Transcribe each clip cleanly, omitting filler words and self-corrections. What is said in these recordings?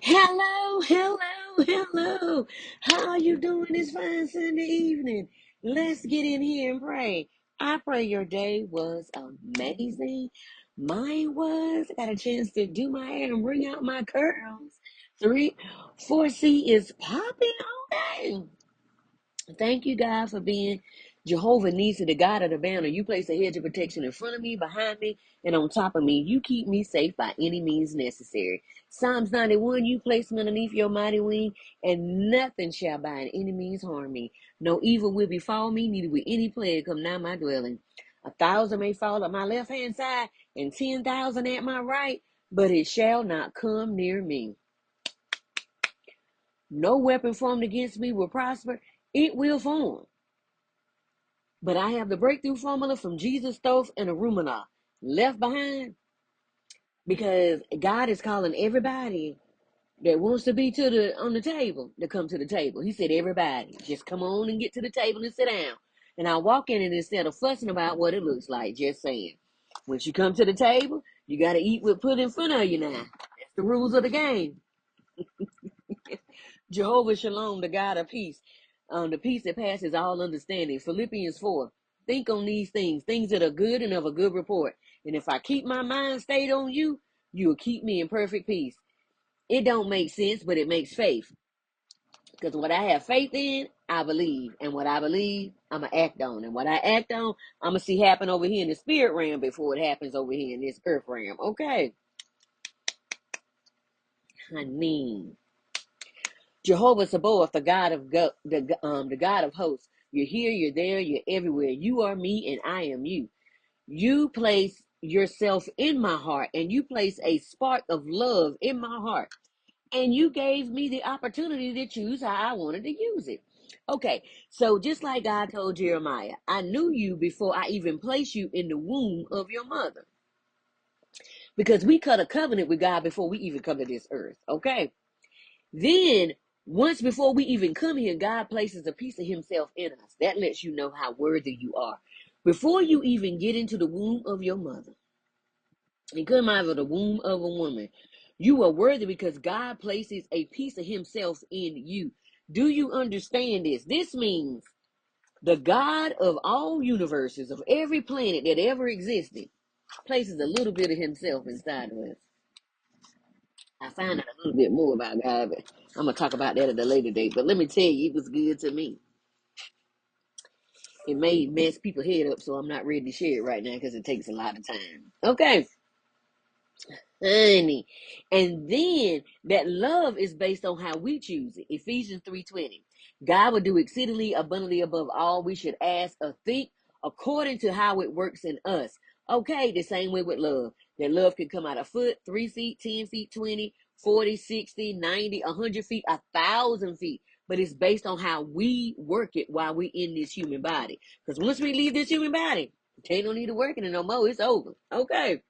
Hello, hello, hello. How are you doing this fine Sunday evening? Let's get in here and pray. I pray your day was amazing. Mine was. I got a chance to do my hair and bring out my curls. 4C is popping. Okay. Thank you, God, for being Jehovah Nissi, the God of the banner. You place a hedge of protection in front of me, behind me, and on top of me. You keep me safe by any means necessary. Psalms 91, you place me underneath your mighty wing, and nothing shall by any means harm me. No evil will befall me, neither will any plague come nigh my dwelling. 1,000 may fall at my left hand side, and 10,000 at my right, but it shall not come near me. No weapon formed against me will prosper. It will form. But I have the breakthrough formula from Jesus Stove and Arumana left behind because God is calling everybody that wants to be on the table to come to the table. He said, everybody, just come on and get to the table and sit down. And I walk in and instead of fussing about what it looks like, just saying, once you come to the table, you got to eat what put in front of you now. That's the rules of the game. Jehovah Shalom, the God of peace, the peace that passes all understanding. Philippians 4. Think on these things that are good and of a good report. And if I keep my mind stayed on you, you will keep me in perfect peace. It don't make sense, but it makes faith. Because what I have faith in, I believe. And what I believe, I'm going to act on. And what I act on, I'm going to see happen over here in the spirit realm before it happens over here in this earth realm. Okay. Honey. Jehovah Sabaoth, the God of the God of hosts. You're here, you're there, you're everywhere. You are me, and I am you. You place yourself in my heart, and you place a spark of love in my heart, and you gave me the opportunity to choose how I wanted to use it. Okay, so just like God told Jeremiah, I knew you before I even placed you in the womb of your mother, because we cut a covenant with God before we even come to this earth. Okay. Then, once before we even come here, God places a piece of himself in us. That lets you know how worthy you are. Before you even get into the womb of your mother, and come out of the womb of a woman, you are worthy because God places a piece of himself in you. Do you understand this? This means the God of all universes, of every planet that ever existed, places a little bit of himself inside of us. I found out a little bit more about God, but I'm gonna talk about that at a later date. But let me tell you, it was good to me. It may mess people's head up, so I'm not ready to share it right now because it takes a lot of time. Okay, honey. And then that love is based on how we choose it. Ephesians 3:20. God will do exceedingly abundantly above all we should ask or think according to how it works in us. Okay, the same way with love. That love can come out a foot, 3 feet, 10 feet, 20, 40, 60, 90, 100 feet, 1,000 feet. But it's based on how we work it while we in this human body. Because once we leave this human body, ain't no need to working it no more. It's over. Okay.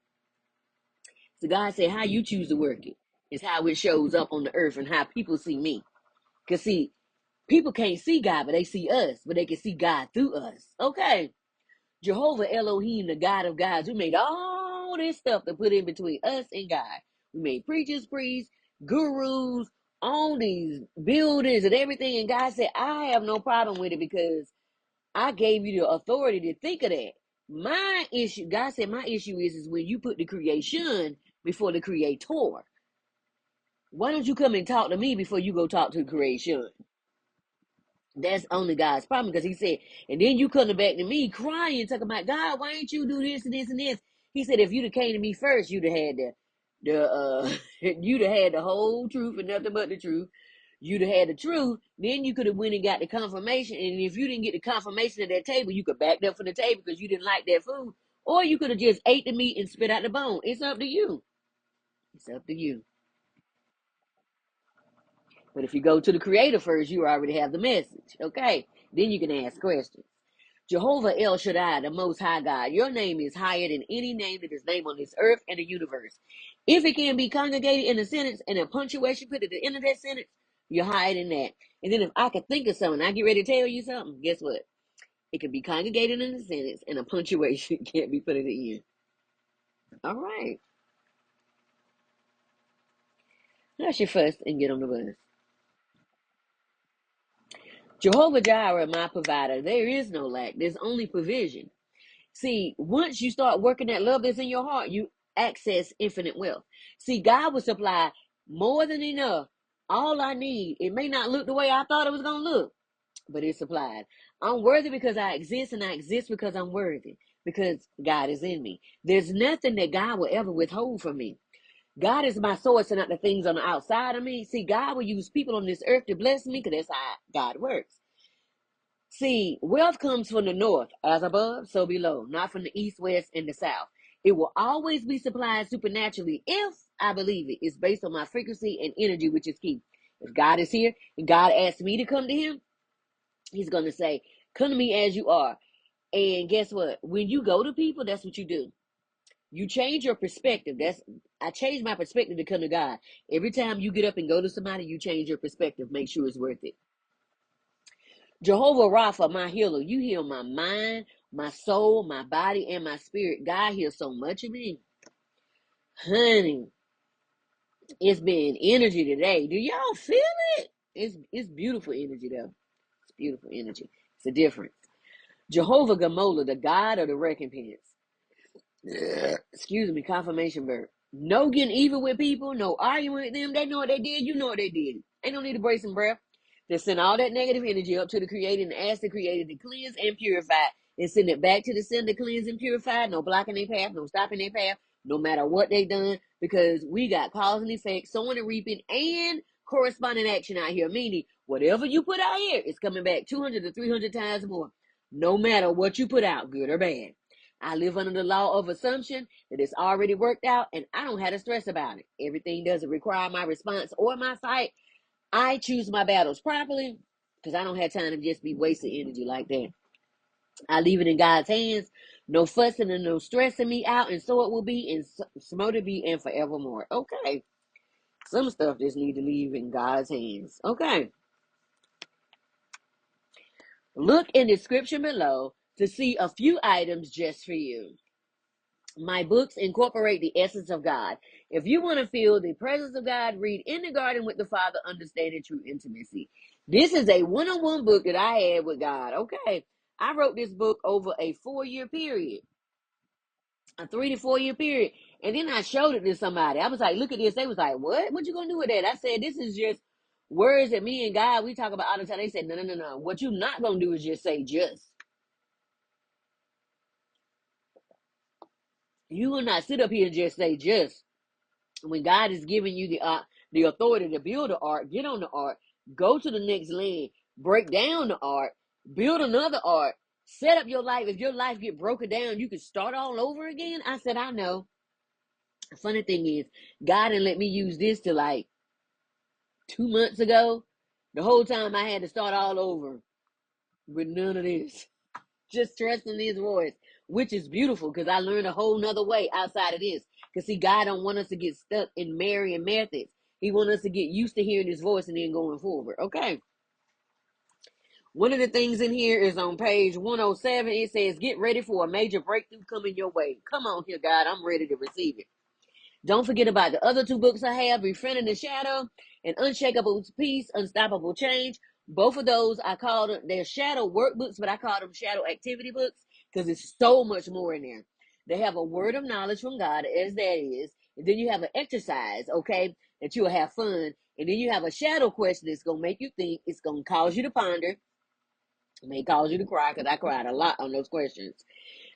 So God said, how you choose to work it is how it shows up on the earth and how people see me. Because see, people can't see God, but they see us, but they can see God through us. Okay. Jehovah Elohim, the God of gods, we made all this stuff to put in between us and God. We made preachers, priests, gurus, all these buildings and everything. And God said, I have no problem with it because I gave you the authority to think of that. My issue, God said, my issue is when you put the creation before the creator. Why don't you come and talk to me before you go talk to the creation? That's only God's problem because he said, and then you coming back to me crying, talking about, God, why ain't you do this and this and this? He said, if you'd have came to me first, you'd have had you'd have had the whole truth and nothing but the truth. You'd have had the truth. Then you could have went and got the confirmation. And if you didn't get the confirmation at that table, you could back up from the table because you didn't like that food. Or you could have just ate the meat and spit out the bone. It's up to you. It's up to you. But if you go to the creator first, you already have the message. Okay. Then you can ask questions. Jehovah El Shaddai, the Most High God, your name is higher than any name that is named on this earth and the universe. If it can be congregated in a sentence and a punctuation put at the end of that sentence, you're higher than that. And then if I could think of something, I get ready to tell you something, guess what? It can be congregated in a sentence and a punctuation can't be put at the end. All right. Hush your fuss and get on the bus. Jehovah Jireh, my provider. There is no lack. There's only provision. See, once you start working that love that's in your heart, you access infinite wealth. See, God will supply more than enough. All I need. It may not look the way I thought it was going to look, but it's supplied. I'm worthy because I exist, and I exist because I'm worthy, because God is in me. There's nothing that God will ever withhold from me. God is my source and not the things on the outside of me. See, God will use people on this earth to bless me because that's how God works. See, wealth comes from the north, as above, so below, not from the east, west, and the south. It will always be supplied supernaturally if I believe it. It's based on my frequency and energy, which is key. If God is here and God asks me to come to him, he's going to say, come to me as you are. And guess what? When you go to people, that's what you do. You change your perspective. I changed my perspective to come to God. Every time you get up and go to somebody, you change your perspective. Make sure it's worth it. Jehovah Rapha, my healer. You heal my mind, my soul, my body, and my spirit. God heals so much of me. Honey, it's been energy today. Do y'all feel it? It's beautiful energy, though. It's beautiful energy. It's a difference. Jehovah Gamola, the God of the recompense. Excuse me, confirmation verb. No getting even with people, no arguing with them. They know what they did, you know what they did. Ain't no need to break some breath. Just send all that negative energy up to the Creator and ask the Creator to cleanse and purify. And send it back to the sender, cleanse and purify. No blocking their path, no stopping their path, no matter what they done. Because we got cause and effect, sowing and reaping, and corresponding action out here. Meaning, whatever you put out here is coming back 200 to 300 times more. No matter what you put out, good or bad. I live under the law of assumption that it's already worked out, and I don't have to stress about it. Everything doesn't require my response or my fight. I choose my battles properly because I don't have time to just be wasting energy like that. I leave it in God's hands. No fussing and no stressing me out, and so it will be, and so to be, and forevermore. Okay. Some stuff just need to leave in God's hands. Okay. Look in the description below to see a few items just for you. My books incorporate the essence of God. If you want to feel the presence of God, read In the Garden with the Father, Understanding True Intimacy. This is a one-on-one book that I had with God. Okay. I wrote this book over a 4-year period, a 3 to 4 year period. And then I showed it to somebody. I was like, look at this. They was like, what you going to do with that? I said, this is just words that me and God, we talk about all the time. They said, no. What you're not going to do is just say just. You will not sit up here and just say just. When God is giving you the authority to build an art, get on the art, go to the next land, break down the art, build another art, set up your life. If your life get broken down, you can start all over again. I said, I know. The funny thing is, God didn't let me use this till like 2 months ago. The whole time I had to start all over with none of this. Just trusting his voice, which is beautiful because I learned a whole nother way outside of this. Because see, God don't want us to get stuck in marrying methods. He wants us to get used to hearing his voice and then going forward. Okay. One of the things in here is on page 107. It says, get ready for a major breakthrough coming your way. Come on here, God. I'm ready to receive it. Don't forget about the other 2 books I have, Befriending the Shadow and Unshakable Peace, Unstoppable Change. Both of those, I call them, they're shadow workbooks, but I call them shadow activity books because there's so much more in there. They have a word of knowledge from God, as that is. And then you have an exercise, okay, that you'll have fun. And then you have a shadow question that's going to make you think. It's going to cause you to ponder. It may cause you to cry because I cried a lot on those questions.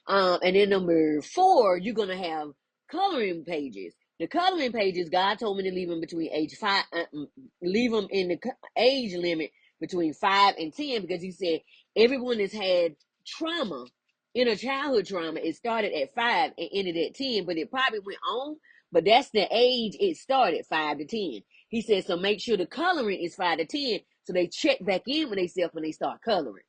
And then number 4, you're going to have coloring pages. The coloring pages, God told me to leave them between leave them in the age limit between 5 and 10 because he said everyone has had trauma, inner childhood trauma. It started at 5 and ended at 10, but it probably went on. But that's the age it started, 5 to 10. He said, so make sure the coloring is 5 to 10 so they check back in with themselves when they start coloring.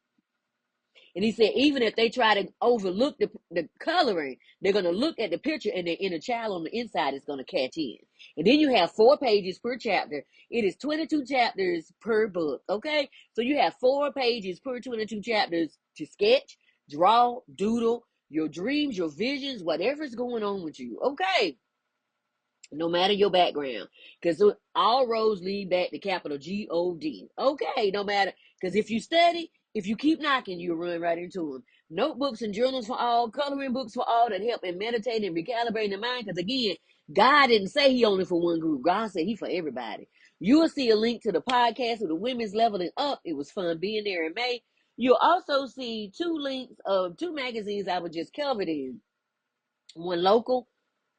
And he said, even if they try to overlook the coloring, they're going to look at the picture and their inner child on the inside is going to catch in. And then you have 4 pages per chapter. It is 22 chapters per book. Okay. So you have 4 pages per 22 chapters to sketch, draw, doodle your dreams, your visions, whatever's going on with you. Okay. no matter your background, because all roads lead back to capital God. Okay, no matter, because if you study, if you keep knocking, you'll run right into them. Notebooks and journals for all, coloring books for all that help in meditating and recalibrating the mind. Because again, God didn't say He only for one group. God said He for everybody. You will see a link to the podcast of the women's leveling up. It was fun being there in May. You'll also see two links of two magazines I was just covered in. One local,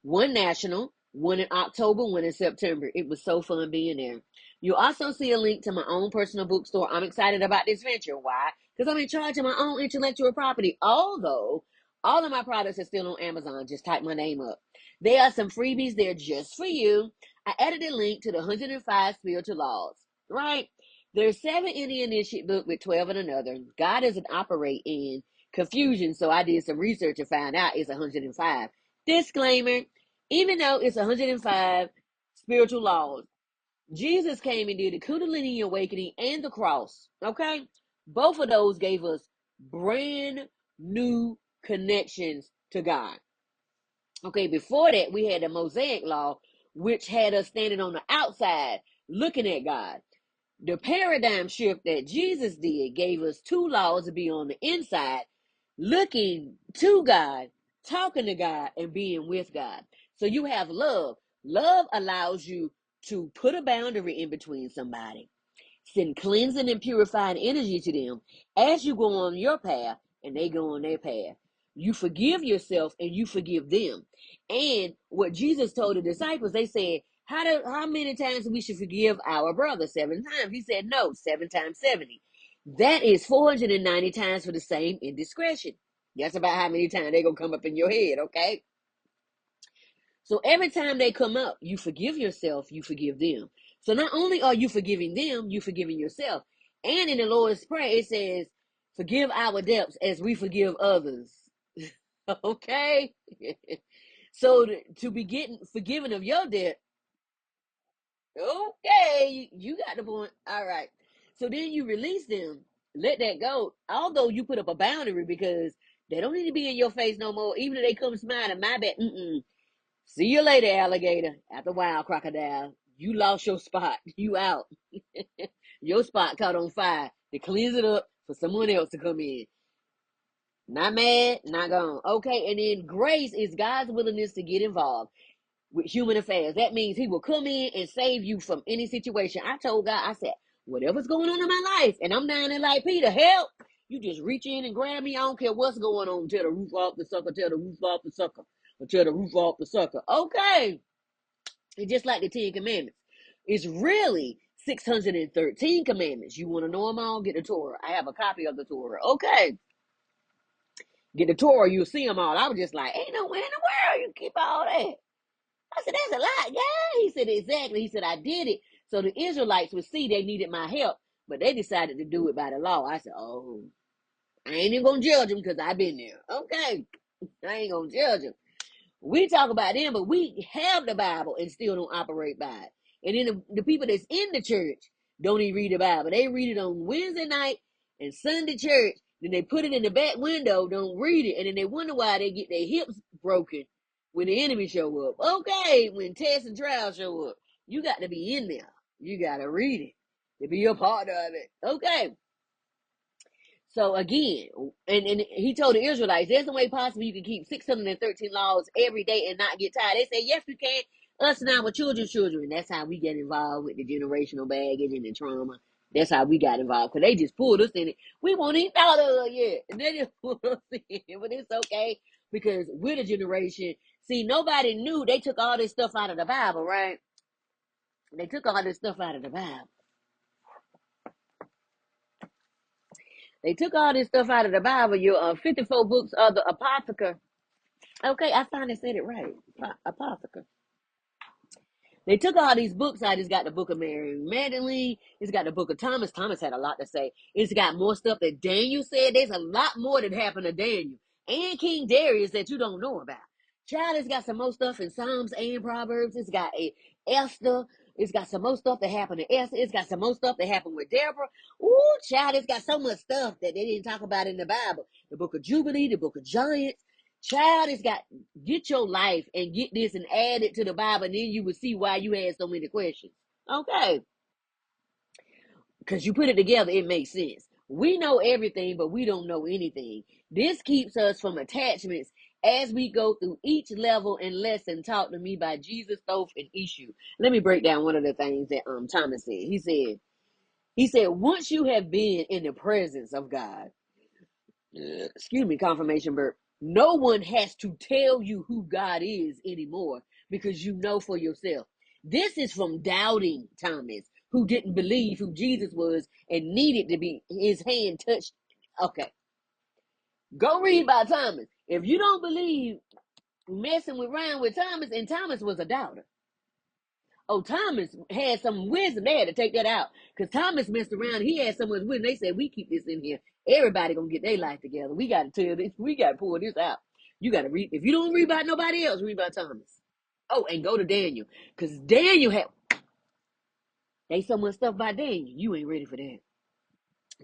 one national, one in October, one in September. It was so fun being there. You'll also see a link to my own personal bookstore. I'm excited about this venture. Why? Because I'm in charge of my own intellectual property. Although all of my products are still on Amazon. Just type my name up. There are some freebies there just for you. I added a link to the 105 spiritual laws, right? There's 7 in the initiate book with 12 in another. God doesn't operate in confusion, so I did some research and found out it's 105. Disclaimer, even though it's 105 spiritual laws, Jesus came and did the Kundalini awakening and the cross. Okay? Both of those gave us brand new connections to God. Okay, before that, we had the Mosaic law, which had us standing on the outside looking at God. The paradigm shift that Jesus did gave us 2 laws to be on the inside, looking to God, talking to God, and being with God. So you have love. Love allows you to put a boundary in between somebody, send cleansing and purifying energy to them as you go on your path and they go on their path. You forgive yourself and you forgive them. And what Jesus told the disciples, they said, how many times we should forgive our brother? 7 times. He said, no, 7 times 70. That is 490 times for the same indiscretion. That's about how many times they're going to come up in your head, okay? So every time they come up, you forgive yourself, you forgive them. So not only are you forgiving them, you forgiving yourself. And in the Lord's Prayer, it says, forgive our debts as we forgive others. Okay? So to be getting forgiven of your debt, okay, you got the point. All right. So then you release them, let that go. Although you put up a boundary because they don't need to be in your face no more. Even if they come smiling, my bad. See you later, alligator. After a while, crocodile. You lost your spot. You out. Your spot caught on fire. To cleanse it up for someone else to come in. Not mad, not gone. Okay, and then grace is God's willingness to get involved with human affairs. That means He will come in and save you from any situation. I told God, I said, whatever's going on in my life, and I'm down there like Peter, help. You just reach in and grab me. I don't care what's going on. Tear the roof off the sucker. Tear the roof off the sucker. Or tear the roof off the sucker. Okay. It's just like the 10 Commandments. It's really 613 commandments. You want to know them all? Get the Torah. I have a copy of the Torah. Okay. Get the Torah. You'll see them all. I was just like, ain't no way in the world you keep all that. I said, that's a lot. Yeah. He said, exactly. He said, I did it. So the Israelites would see they needed my help, but they decided to do it by the law. I said, oh, I ain't even going to judge them because I've been there. Okay. I ain't going to judge them. We talk about them, but we have the Bible and still don't operate by it. And then the people that's in the church don't even read the Bible. They read it on Wednesday night and Sunday church. Then they put it in the back window, don't read it. And then they wonder why they get their hips broken when the enemy show up. Okay, when tests and trials show up. You got to be in there. You got to read it to be a part of it. Okay. So again, and he told the Israelites, there's no way possible you can keep 613 laws every day and not get tired. They said, yes, we can. Us and our children's children. That's how we get involved with the generational baggage and the trauma. That's how we got involved. Because they just pulled us in it. We won't even thought of it yet. And they just pulled us in it. But it's okay. Because we're the generation. See, nobody knew they took all this stuff out of the Bible, right? They took all this stuff out of the Bible. They took all this stuff out of the Bible. Your 54 books of the Apocrypha. Okay, I finally said it right. Apocrypha. They took all these books out. It's got the book of Mary Magdalene. It's got the book of Thomas. Thomas had a lot to say. It's got more stuff that Daniel said. There's a lot more that happened to Daniel and King Darius that you don't know about. Child, it's got some more stuff in Psalms and Proverbs. It's got a Esther. It's got some more stuff that happened to Esther. It's got some more stuff that happened with Deborah. Ooh, child, it's got so much stuff that they didn't talk about in the Bible. The book of Jubilee, the book of Giants. Child, it's got, get your life and get this and add it to the Bible, and then you will see why you had so many questions. Okay. Because you put it together, it makes sense. We know everything, but we don't know anything. This keeps us from attachments as we go through each level and lesson taught to me by Jesus, Thoth, and Issue. Let me break down one of the things that Thomas said. He said, once you have been in the presence of God, excuse me, confirmation burp, no one has to tell you who God is anymore because you know for yourself. This is from doubting Thomas, who didn't believe who Jesus was and needed to be his hand touched. Okay, go read about Thomas. If you don't believe messing around with Thomas, and Thomas was a doubter. Oh, Thomas had some wisdom. They had to take that out because Thomas messed around. He had someone's wisdom. They said, "We keep this in here. Everybody gonna get their life together. We got to tell this. We got to pull this out. You got to read. If you don't read about nobody else, read about Thomas. Oh, and go to Daniel because Daniel had. They so much stuff about Daniel. You ain't ready for that.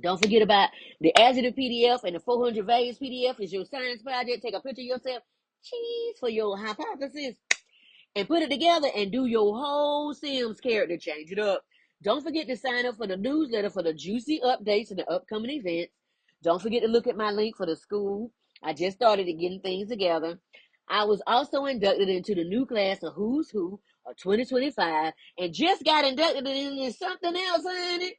Don't forget about the Adjective PDF and the 400 values PDF is your science project. Take a picture of yourself. Cheese for your hypothesis and put it together and do your whole Sims character. Change it up. Don't forget to sign up for the newsletter for the juicy updates and the upcoming events. Don't forget to look at my link for the school. I just started getting things together. I was also inducted into the new class of Who's Who of 2025 and just got inducted into something else, honey.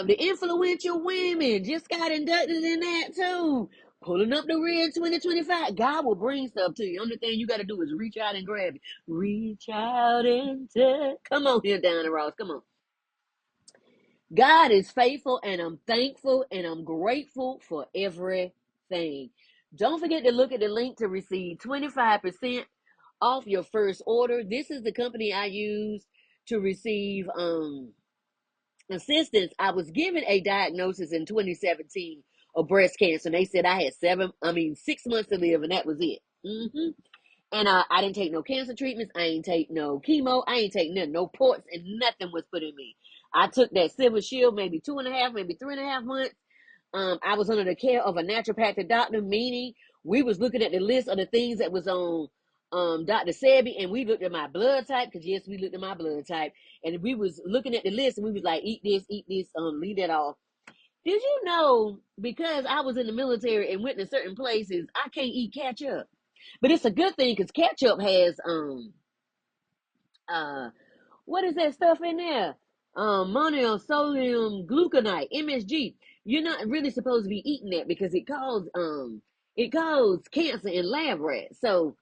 The influential women just got inducted in that too. Pulling up the rear in 2025. God will bring stuff to you. Only thing you got to do is reach out and grab it. Reach out and touch. Come on here, Diana Ross. Come on. God is faithful, and I'm thankful, and I'm grateful for everything. Don't forget to look at the link to receive 25% off your first order. This is the company I use to receive assistance. I was given a diagnosis in 2017 of breast cancer. And they said I had 6 months to live, and that was it. And I didn't take no cancer treatments. I ain't take no chemo. I ain't take nothing, no ports, and nothing was put in me. I took that Silver Shield maybe 2.5, maybe 3.5 months. I was under the care of a naturopathic doctor, meaning we was looking at the list of the things that was on Dr. Sebi, and we looked at my blood type, because yes, we looked at my blood type, and we was looking at the list, and we was like, eat this, leave that off. Did you know, because I was in the military and went to certain places, I can't eat ketchup? But it's a good thing, because ketchup has uh what is that stuff in there? Monosodium gluconate, MSG. You're not really supposed to be eating that because it causes cancer in lab rats. So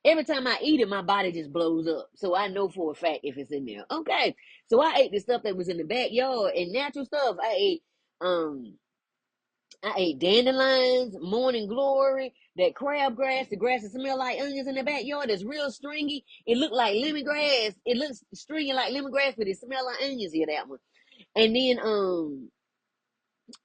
every time I eat it, my body just blows up. So I know for a fact if it's in there. Okay. So I ate the stuff that was in the backyard and natural stuff. Um I ate dandelions, morning glory, that crabgrass, the grass that smell like onions in the backyard. That's real stringy. It looked like lemongrass. It looks stringy like lemongrass, but it smell like onions. Yeah, that one. And then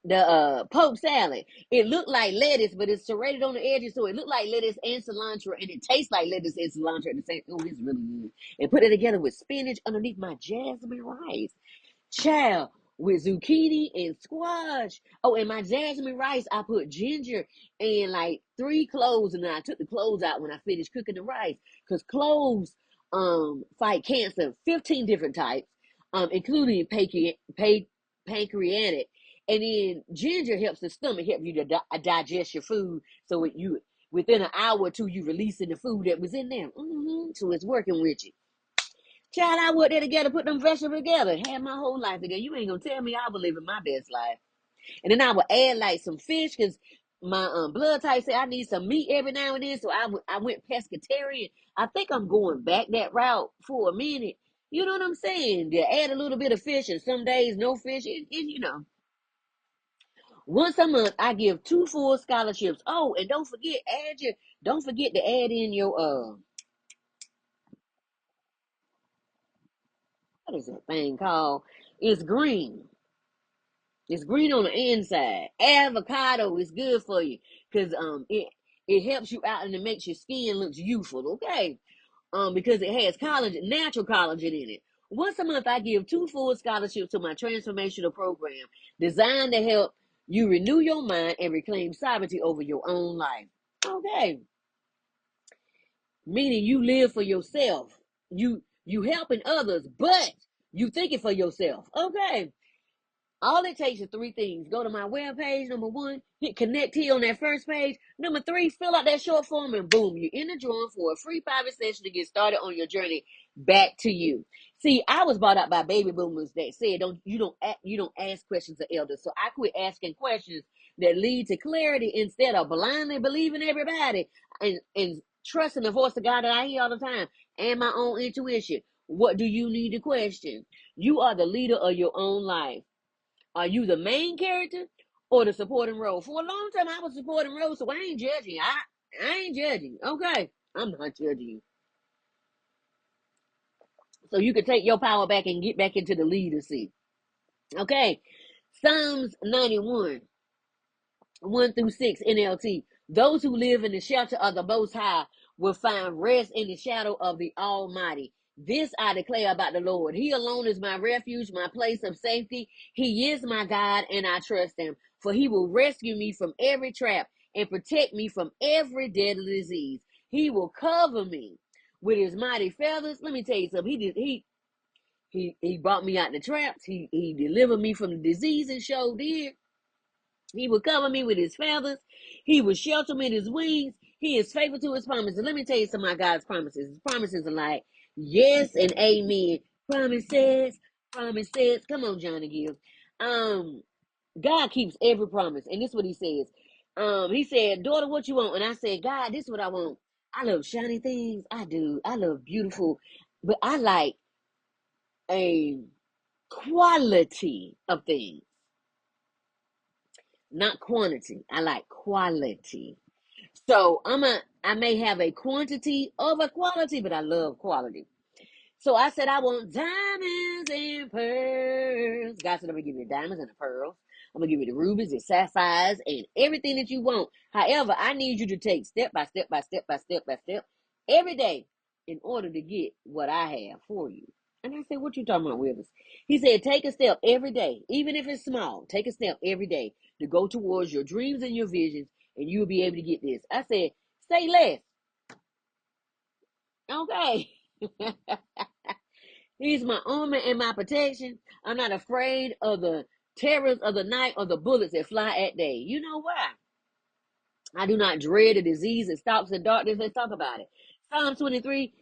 the poke salad. It looked like lettuce, but it's serrated on the edges, so it looked like lettuce and cilantro, and it tastes like lettuce and cilantro at the same. Oh, it's really good. And put it together with spinach underneath my jasmine rice. Child, with zucchini and squash. Oh, and my jasmine rice, I put ginger and like 3 cloves, and then I took the cloves out when I finished cooking the rice. Because cloves fight cancer, 15 different types, including pancreatic. And then ginger helps the stomach, help you to digest your food. So you within an hour or two, you releasing the food that was in there. So it's working with you. Child, I worked there together, put them vegetables together, had my whole life together. You ain't gonna tell me I was living my best life. And then I would add like some fish because my blood type said I need some meat every now and then. So I went pescatarian. I think I'm going back that route for a minute. You know what I'm saying? To add a little bit of fish, and some days no fish. Once a month I give 2 full scholarships. Oh, and don't forget to add in your what is that thing called? It's green. It's green on the inside. Avocado is good for you because it helps you out and it makes your skin look youthful. Okay, because it has collagen, natural collagen in it. Once a month, I give 2 full scholarships to my transformational program designed to help you renew your mind and reclaim sovereignty over your own life. Okay. Meaning you live for yourself. You helping others, but you thinking for yourself. Okay. All it takes is three things. Go to my webpage, number one, hit connect here on that first page. Number three, fill out that short form, and boom, you're in the drawing for a free private session to get started on your journey back to you. See, I was brought up by baby boomers that said you don't ask questions of elders. So I quit asking questions that lead to clarity instead of blindly believing everybody and trusting the voice of God that I hear all the time and my own intuition. What do you need to question? You are the leader of your own life. Are you the main character or the supporting role? For a long time, I was supporting role, so I ain't judging. I ain't judging. Okay, I'm not judging you. So you can take your power back and get back into the leader seat. Okay, Psalms 91. 1 through 6 NLT. Those who live in the shelter of the Most High will find rest in the shadow of the Almighty. This I declare about the Lord. He alone is my refuge, my place of safety. He is my God, and I trust him. For he will rescue me from every trap and protect me from every deadly disease. He will cover me with his mighty feathers. Let me tell you something. He brought me out the traps. He delivered me from the disease and showed did. He will cover me with his feathers. He will shelter me in his wings. He is faithful to his promises. Let me tell you some of my God's promises. His promises are like yes and amen. Promises, promises. Come on, Johnny Gill. God keeps every promise, and this is what he says. He said, "Daughter, what you want?" And I said, "God, this is what I want. I love shiny things. I do. I love beautiful, but I like a quality of things, not quantity. I like quality." So I may have a quantity over quality, but I love quality. So I said I want diamonds and pearls. God said I'm gonna give you the diamonds and the pearls. I'm gonna give you the rubies, the sapphires, and everything that you want. However, I need you to take step by step by step by step by step every day in order to get what I have for you. And I said, what you talking about, Withers? He said, take a step every day, even if it's small. Take a step every day to go towards your dreams and your visions, and you'll be able to get this. I said, say less. Okay. He's my armor and my protection. I'm not afraid of the terrors of the night or the bullets that fly at day. You know why? I do not dread the disease that stalks in darkness. Let's talk about it. Psalm 23,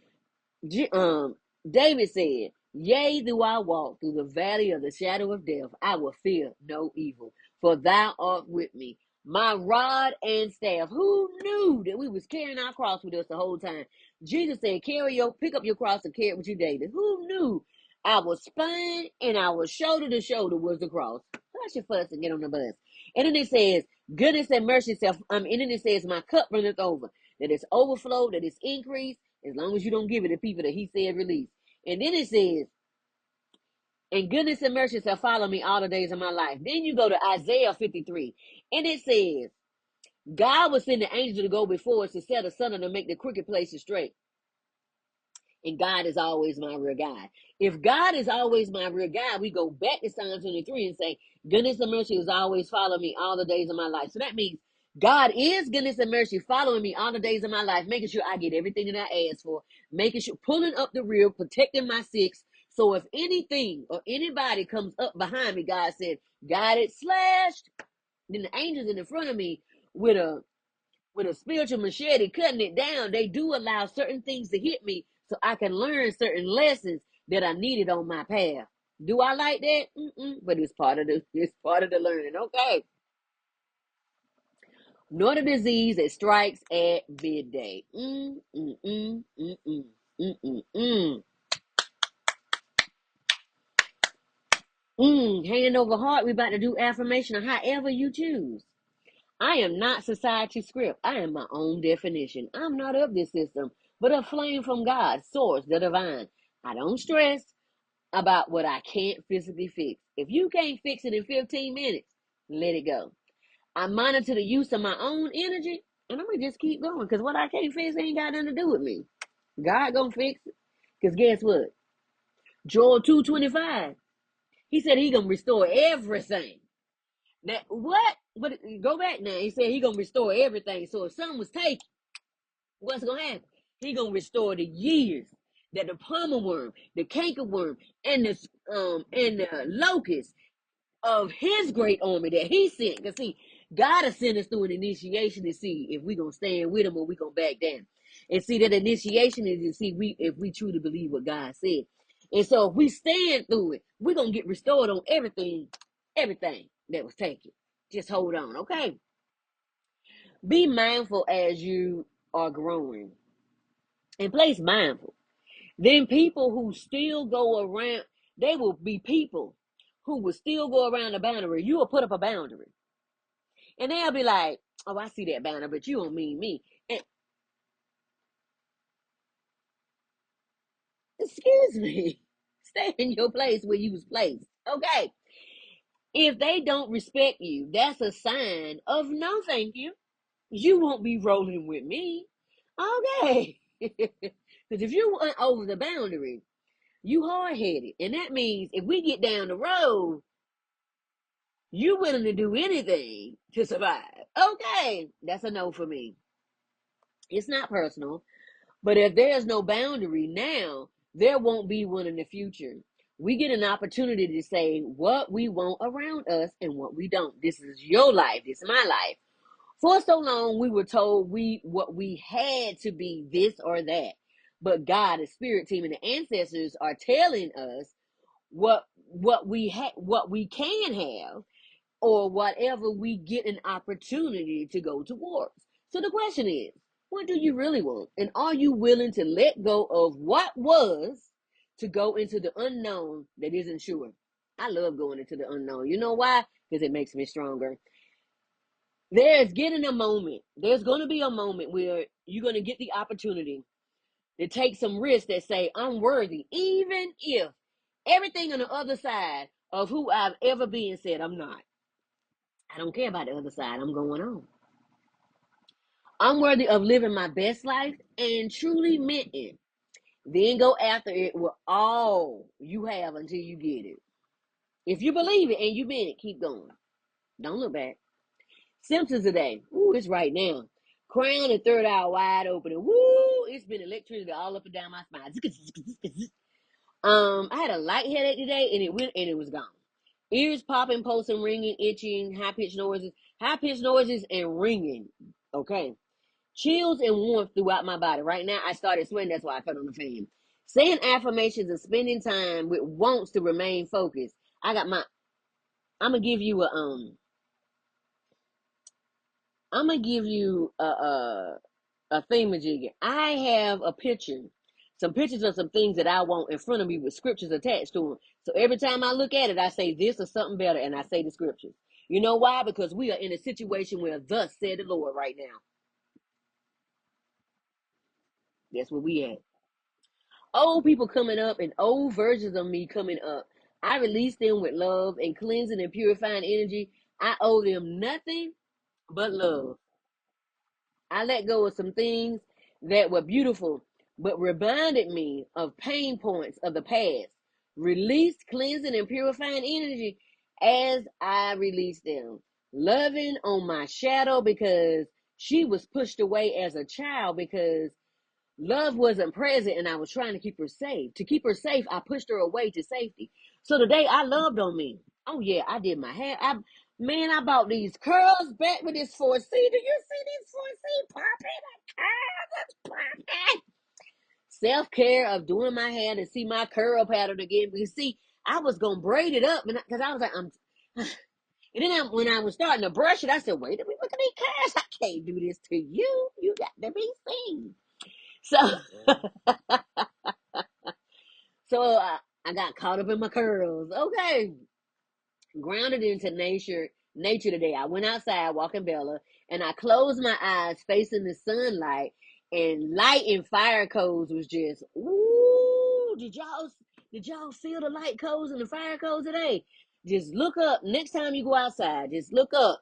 David said, yea, though I walk through the valley of the shadow of death, I will fear no evil, for thou art with me. My rod and staff. Who knew that we was carrying our cross with us the whole time? Jesus said, pick up your cross and carry it with you daily. Who knew our spine and our shoulder to shoulder was the cross? Hush your fuss and get on the bus. And then it says, goodness and mercy and then it says, my cup runneth over. That it's overflow, that it's increased, as long as you don't give it to people that he said release. And then it says, and goodness and mercy shall follow me all the days of my life. Then you go to Isaiah 53. And it says, God will send the angel to go before us to set asunder to make the crooked places straight. And God is always my real guide. If God is always my real guide, we go back to Psalm 23 and say, goodness and mercy is always follow me all the days of my life. So that means God is goodness and mercy following me all the days of my life, making sure I get everything that I ask for, making sure, pulling up the rear, protecting my six. So if anything or anybody comes up behind me, God said, got it slashed. Then the angels in the front of me with a spiritual machete cutting it down, they do allow certain things to hit me so I can learn certain lessons that I needed on my path. Do I like that? But it's part of the learning. Okay. Nor the disease that strikes at midday. Hand over heart. We about to do affirmation or however you choose. I am not society script. I am my own definition. I'm not of this system, but a flame from God, source, the divine. I don't stress about what I can't physically fix. If you can't fix it in 15 minutes, let it go. I monitor the use of my own energy, and I'm gonna just keep going because what I can't fix ain't got nothing to do with me. God gonna fix it. Because guess what? Joel 2:25. He said he gonna restore everything. That what? But go back now. He said he gonna restore everything. So if something was taken, what's gonna happen? He gonna restore the years that the palmer worm, the cankerworm, and the locust of his great army that he sent. Because see, God has sent us through an initiation to see if we gonna stand with him or we gonna back down. And see that initiation is to see if we truly believe what God said. And so if we stand through it, we're gonna get restored on everything that was taken. Just hold on, okay? Be mindful as you are growing. And place mindful. Then people who still go around, they will be people who will still go around the boundary. You will put up a boundary. And they'll be like, oh, I see that boundary, but you don't mean me. And excuse me, stay in your place where you was placed. Okay. If they don't respect you, that's a sign of no thank you. You won't be rolling with me. Okay. Because if you went over the boundary, you hard headed. And that means if we get down the road, you willing to do anything to survive. Okay. That's a no for me. It's not personal. But if there's no boundary now, there won't be one in the future. We get an opportunity to say what we want around us and what we don't. This is your life. This is my life. For so long, we were told what we had to be this or that. But God, the spirit team, and the ancestors are telling us what we can have, or whatever we get an opportunity to go towards. So the question is, what do you really want? And are you willing to let go of what was to go into the unknown that isn't sure? I love going into the unknown. You know why? Because it makes me stronger. There's getting a moment. There's going to be a moment where you're going to get the opportunity to take some risks that say, I'm worthy, even if everything on the other side of who I've ever been said I'm not. I don't care about the other side. I'm going on. I'm worthy of living my best life and truly meant it. Then go after it with all you have until you get it. If you believe it and you meant it, keep going. Don't look back. Symptoms today. Ooh, it's right now. Crown and third eye wide open. And woo, it's been electricity all up and down my spine. I had a light headache today and it went and it was gone. Ears popping, pulsing, ringing, itching, high pitched noises and ringing. Okay. Chills and warmth throughout my body. Right now, I started sweating. That's why I put on the fan. Saying affirmations and spending time with wants to remain focused. I got my. I'm gonna give you a. I'm gonna give you a thingamajig. I have a picture, some pictures of some things that I want in front of me with scriptures attached to them. So every time I look at it, I say this or something better, and I say the scriptures. You know why? Because we are in a situation where thus said the Lord right now. That's where we at. Old people coming up and old versions of me coming up. I release them with love and cleansing and purifying energy. I owe them nothing but love. I let go of some things that were beautiful, but reminded me of pain points of the past. Released, cleansing, and purifying energy as I released them. Loving on my shadow because she was pushed away as a child because love wasn't present and I was trying to keep her safe. To keep her safe, I pushed her away to safety. So today I loved on me. Oh yeah, I did my hair. I bought these curls back with this 4C. Do you see this 4C popping? The curls is popping. Self-care of doing my hair to see my curl pattern again. Because see, I was gonna braid it up because I was like, and then when I was starting to brush it, I said, wait a minute, look at these curls. I can't do this to you. You got to be seen. So, I got caught up in my curls. Okay, grounded into nature today. I went outside walking Bella, and I closed my eyes facing the sunlight, and light and fire codes was just ooh. Did y'all feel the light codes and the fire codes today? Just look up next time you go outside. Just look up.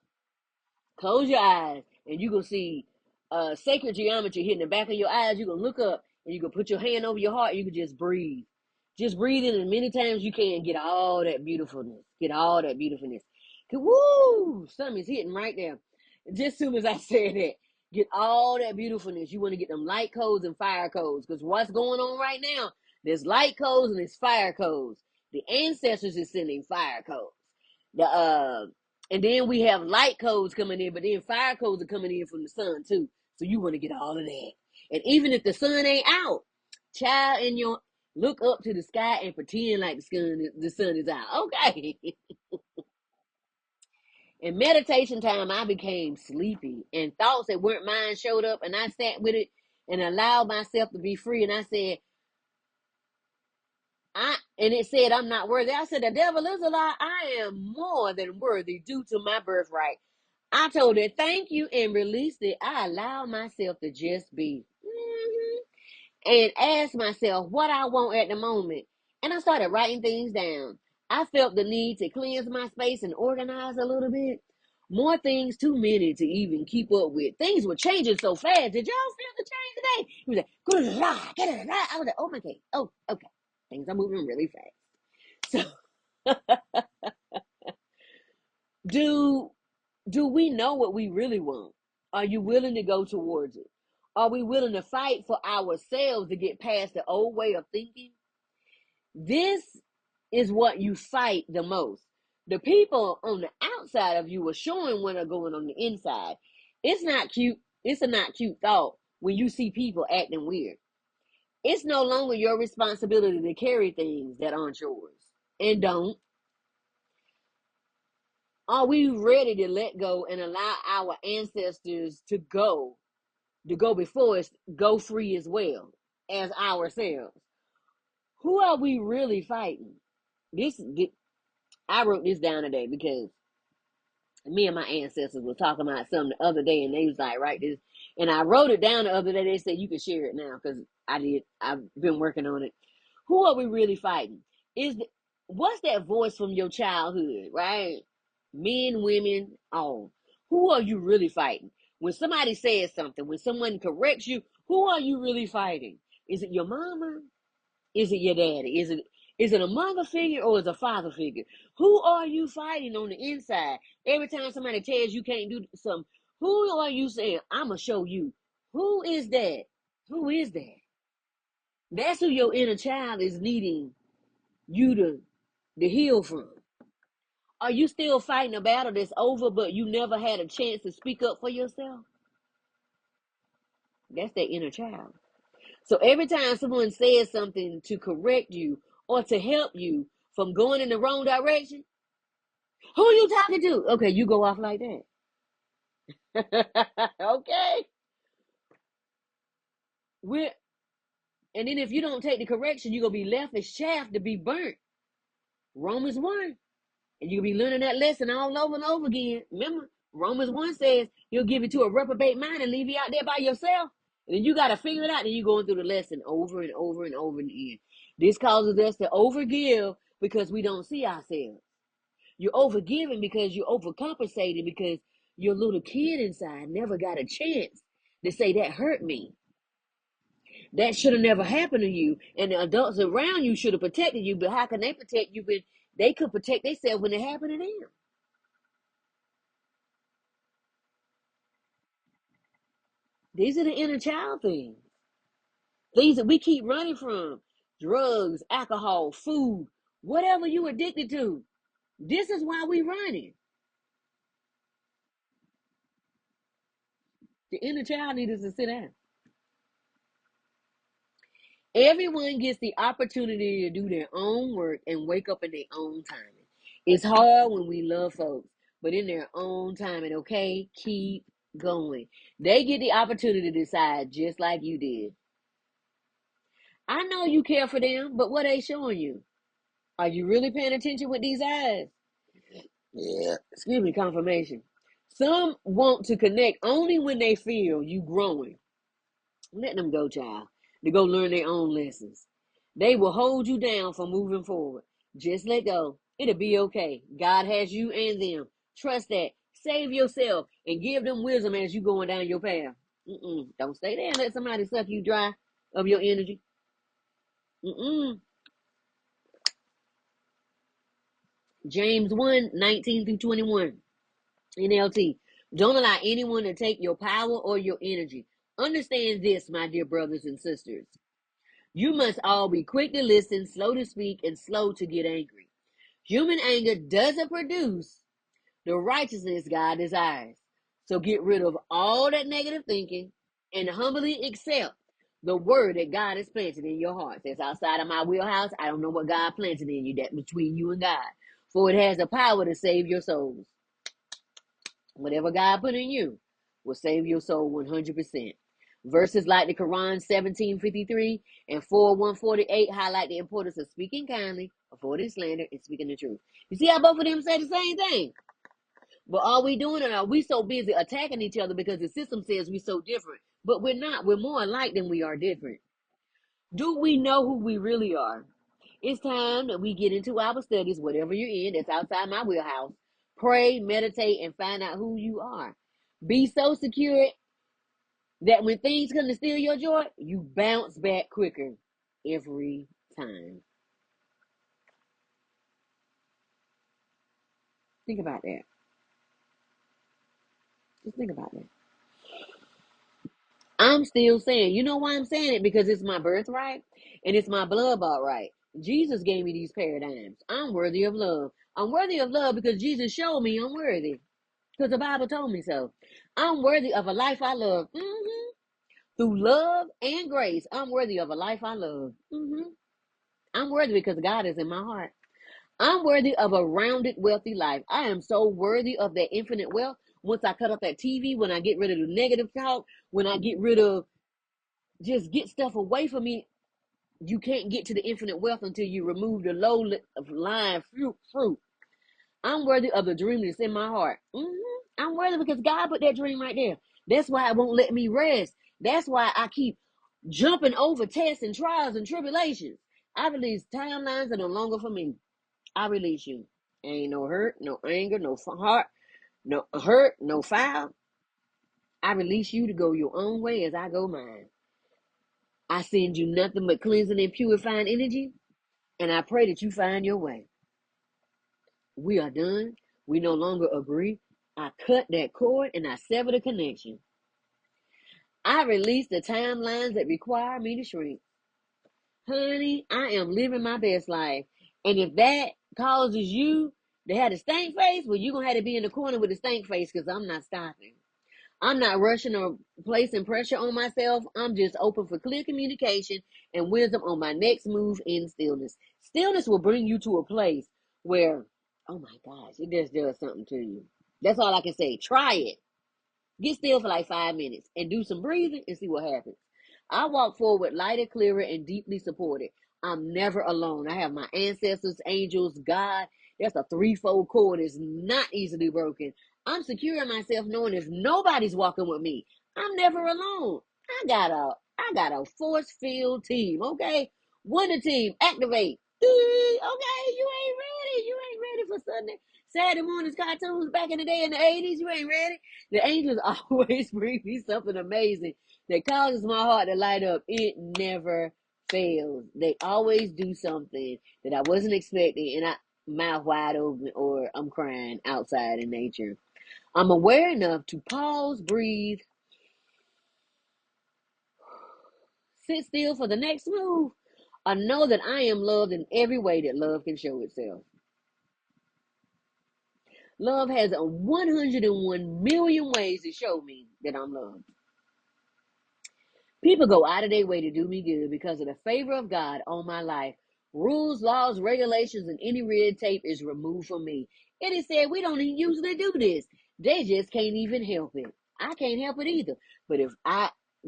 Close your eyes, and you gonna see sacred geometry hitting the back of your eyes. You gonna look up, and you gonna put your hand over your heart. And you can just breathe. Just breathe in as many times you can. Get all that beautifulness. Get all that beautifulness. Woo! Something is hitting right there. Just as soon as I said that, get all that beautifulness. You want to get them light codes and fire codes. Because what's going on right now, there's light codes and there's fire codes. The ancestors is sending fire codes. And then we have light codes coming in, but then fire codes are coming in from the sun too. So you want to get all of that. And even if the sun ain't out, child, in your look up to the sky and pretend like the sun is out. Okay. In meditation time, I became sleepy, and thoughts that weren't mine showed up, and I sat with it and allowed myself to be free. And I said, and it said, I'm not worthy. I said, the devil is a lie. I am more than worthy due to my birthright. I told it, thank you, and released it. I allowed myself to just be. And asked myself what I want at the moment. And I started writing things down. I felt the need to cleanse my space and organize a little bit. More things, too many to even keep up with. Things were changing so fast. Did y'all feel the change today? He was like, good la. I was like, oh my God. Oh, okay. Things are moving really fast. So do we know what we really want? Are you willing to go towards it? Are we willing to fight for ourselves to get past the old way of thinking? This is what you fight the most. The people on the outside of you are showing what are going on the inside. It's not cute. It's a not cute thought when you see people acting weird. It's no longer your responsibility to carry things that aren't yours. And don't. Are we ready to let go and allow our ancestors to go before us, go free as well as ourselves? Who are we really fighting? This I wrote this down today because me and my ancestors were talking about something the other day, and they was like, "Write this," and I wrote it down the other day. They said you can share it now because I did. I've been working on it. Who are we really fighting? What's that voice from your childhood, right? Men, women, all. Who are you really fighting? When somebody says something, when someone corrects you, who are you really fighting? Is it your mama? Is it your daddy? Is it a mother figure or is it a father figure? Who are you fighting on the inside? Every time somebody tells you can't do something, who are you saying, I'm going to show you? Who is that? Who is that? That's who your inner child is needing you to heal from. Are you still fighting a battle that's over, but you never had a chance to speak up for yourself? That's that inner child. So every time someone says something to correct you or to help you from going in the wrong direction, who are you talking to? Okay, you go off like that. Okay. We're and then if you don't take the correction, you're gonna be left as chaff to be burnt. Romans 1. And you'll be learning that lesson all over and over again. Remember, Romans 1 says he'll give you to a reprobate mind and leave you out there by yourself. And then you got to figure it out. And you're going through the lesson over and over and over again. This causes us to overgive because we don't see ourselves. You're overgiving because you're overcompensating because your little kid inside never got a chance to say that hurt me. That should have never happened to you. And the adults around you should have protected you. But how can they protect you when they could protect themselves when it happened to them? These are the inner child things. Things that we keep running from. Drugs, alcohol, food, whatever you addicted to. This is why we running. The inner child needs us to sit down. Everyone gets the opportunity to do their own work and wake up in their own timing. It's hard when we love folks, but in their own timing, okay? Keep going. They get the opportunity to decide just like you did. I know you care for them, but what are they showing you? Are you really paying attention with these eyes? Yeah. Excuse me, confirmation. Some want to connect only when they feel you growing. Let them go, child, to go learn their own lessons. They will hold you down from moving forward. Just let go. It'll be okay. God has you and them. Trust that. Save yourself and give them wisdom as you going down your path. Don't stay there and let somebody suck you dry of your energy. James 1:19-21, NLT. Don't allow anyone to take your power or your energy. Understand this, my dear brothers and sisters. You must all be quick to listen, slow to speak, and slow to get angry. Human anger doesn't produce the righteousness God desires. So get rid of all that negative thinking and humbly accept the word that God has planted in your heart. That's outside of my wheelhouse. I don't know what God planted in you. That's between you and God. For it has the power to save your souls. Whatever God put in you will save your soul 100%. Verses like the Quran 17:53 and 4:148 highlight the importance of speaking kindly, avoiding slander, and speaking the truth. You see how both of them say the same thing? But are we doing it? Or are we so busy attacking each other because the system says we're so different? But we're not. We're more alike than we are different. Do we know who we really are? It's time that we get into our studies, whatever you're in, that's outside my wheelhouse. Pray, meditate, and find out who you are. Be so secure that when things come to steal your joy, you bounce back quicker every time. Think about that. Just think about that. I'm still saying, you know why I'm saying it? Because it's my birthright and it's my blood bought right. Jesus gave me these paradigms. I'm worthy of love. I'm worthy of love because Jesus showed me I'm worthy. Because the Bible told me so. I'm worthy of a life I love. Through love and grace, I'm worthy of a life I love. I'm worthy because God is in my heart. I'm worthy of a rounded, wealthy life. I am so worthy of that infinite wealth. Once I cut off that TV, when I get rid of the negative talk, when I get rid of just get stuff away from me. You can't get to the infinite wealth until you remove the low lying fruit. I'm worthy of the dream that's in my heart. I'm worthy because God put that dream right there. That's why it won't let me rest. That's why I keep jumping over tests and trials and tribulations. I release timelines that are no longer for me. I release you. Ain't no hurt, no anger, no heart, no hurt, no foul. I release you to go your own way as I go mine. I send you nothing but cleansing and purifying energy, and I pray that you find your way. We are done. We no longer agree. I cut that cord and I sever the connection. I release the timelines that require me to shrink. Honey, I am living my best life. And if that causes you to have a stank face, well, you're going to have to be in the corner with a stank face because I'm not stopping. I'm not rushing or placing pressure on myself. I'm just open for clear communication and wisdom on my next move in stillness. Stillness will bring you to a place where, oh my gosh, it just does something to you. That's all I can say. Try it. Get still for like 5 minutes and do some breathing and see what happens. I walk forward lighter, clearer, and deeply supported. I'm never alone. I have my ancestors, angels, God. That's a threefold cord. It's not easily broken. I'm secure in myself knowing if nobody's walking with me, I'm never alone. I got a force field team, okay? Wonder team, activate. Okay, you ain't ready. You ain't ready for Sunday. Saturday morning's cartoons back in the day in the 80s. You ain't ready. The angels always bring me something amazing that causes my heart to light up. It never fails. They always do something that I wasn't expecting, and I mouth wide open, or I'm crying outside in nature. I'm aware enough to pause, breathe, sit still for the next move. I know that I am loved in every way that love can show itself. Love has a 101 million ways to show me that I'm loved. People go out of their way to do me good because of the favor of God on my life. Rules, laws, regulations, and any red tape is removed from me. It is said we don't even usually do this. They just can't even help it. I can't help it either. But if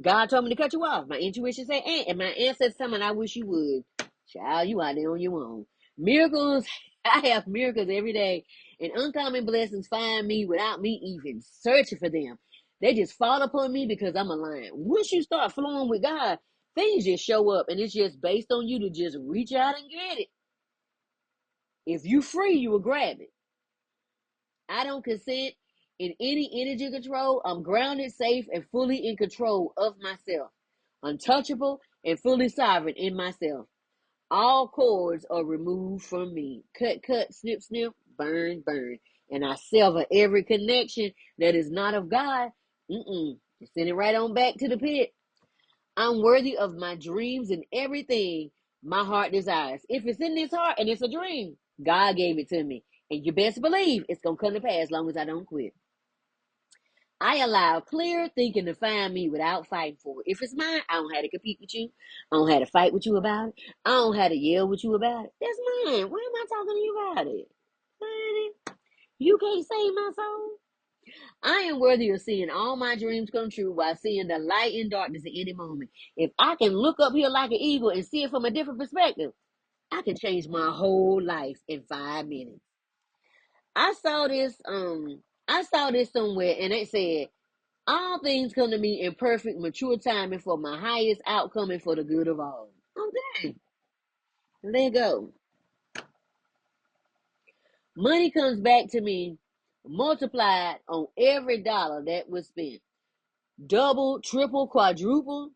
God told me to cut you off, my intuition say, and my ancestors tell me, I wish you would. Child, you out there on your own. Miracles, I have miracles every day. And uncommon blessings find me without me even searching for them. They just fall upon me because I'm aligned. Once you start flowing with God, things just show up, and it's just based on you to just reach out and get it. If you free, you will grab it. I don't consent in any energy control. I'm grounded, safe, and fully in control of myself. Untouchable and fully sovereign in myself. All cords are removed from me. Cut, cut, snip, snip. burn, burn. And I sever every connection that is not of God. Send it right on back to the pit. I'm worthy of my dreams and everything my heart desires. If it's in this heart and it's a dream, God gave it to me. And you best believe it's going to come to pass as long as I don't quit. I allow clear thinking to find me without fighting for it. If it's mine, I don't have to compete with you. I don't have to fight with you about it. I don't have to yell with you about it. That's mine. Why am I talking to you about it? Honey, you can't save my soul. I am worthy of seeing all my dreams come true while seeing the light in darkness at any moment. If I can look up here like an eagle and see it from a different perspective, I can change my whole life in 5 minutes. I saw this somewhere and it said, all things come to me in perfect, mature timing for my highest outcome and for the good of all. Okay, let go. Money comes back to me multiplied on every dollar that was spent. Double, triple, quadruple,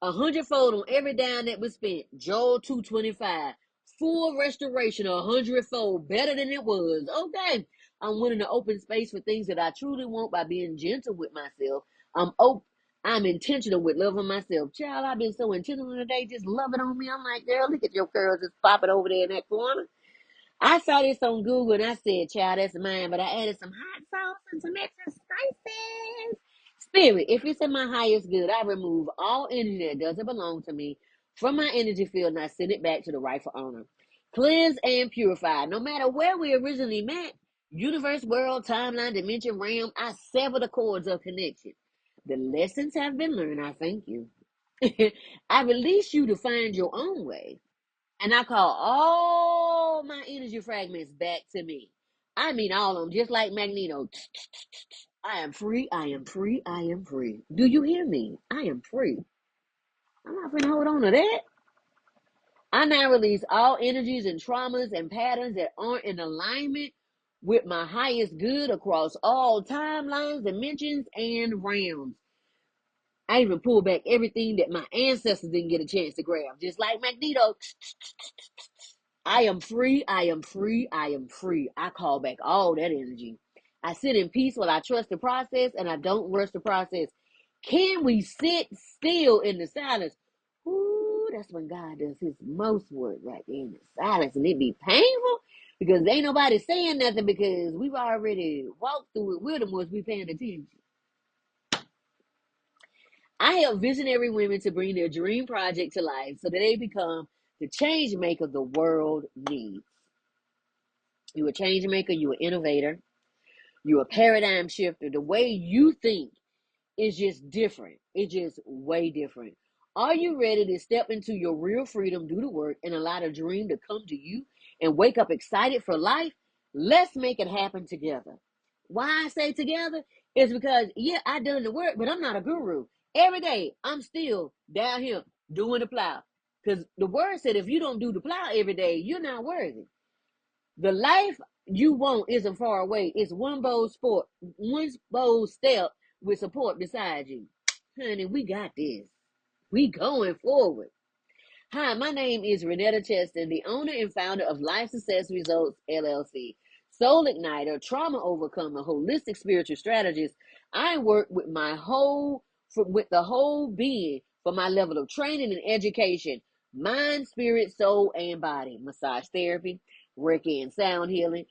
100-fold on every dime that was spent. Joel 2:25. Full restoration, 100-fold, better than it was. Okay. I'm willing to open space for things that I truly want by being gentle with myself. I'm intentional with loving myself. Child, I've been so intentional today, just loving on me. I'm like, girl, look at your curls just popping over there in that corner. I saw this on Google and I said, child, that's mine, but I added some hot sauce and some extra spices. Spirit, if it's in my highest good, I remove all energy that doesn't belong to me from my energy field and I send it back to the rightful owner. Cleanse and purify. No matter where we originally met, universe, world, timeline, dimension, realm, I sever the cords of connection. The lessons have been learned. I thank you. I release you to find your own way. And I call all my energy fragments back to me. I mean all of them, just like Magneto. I am free, I am free, I am free. Do you hear me? I am free. I'm not going to hold on to that. I now release all energies and traumas and patterns that aren't in alignment with my highest good across all timelines, dimensions, and realms. I even pull back everything that my ancestors didn't get a chance to grab, just like Magneto. I am free, I am free, I am free. I call back all that energy. I sit in peace while I trust the process and I don't rush the process. Can we sit still in the silence? Ooh, that's when God does his most work right there in the silence. And it be painful because ain't nobody saying nothing because we've already walked through it with them once we paying attention. I help visionary women to bring their dream project to life so that they become the change maker the world needs. You're a change maker, you're an innovator, you're a paradigm shifter. The way you think is just different. It's just way different. Are you ready to step into your real freedom, do the work, and allow the dream to come to you and wake up excited for life? Let's make it happen together. Why I say together is because, yeah, I done the work, but I'm not a guru. Every day, I'm still down here doing the plow. Because the word said if you don't do the plow every day, you're not worthy. The life you want isn't far away. It's one bold step with support beside you. Honey, we got this. We going forward. Hi, my name is Renetta Cheston, the owner and founder of Life Success Results LLC. Soul Igniter, trauma overcomer, holistic spiritual strategist. I work with the whole being for my level of training and education, mind, spirit, soul, and body. Massage therapy, Reiki and sound healing,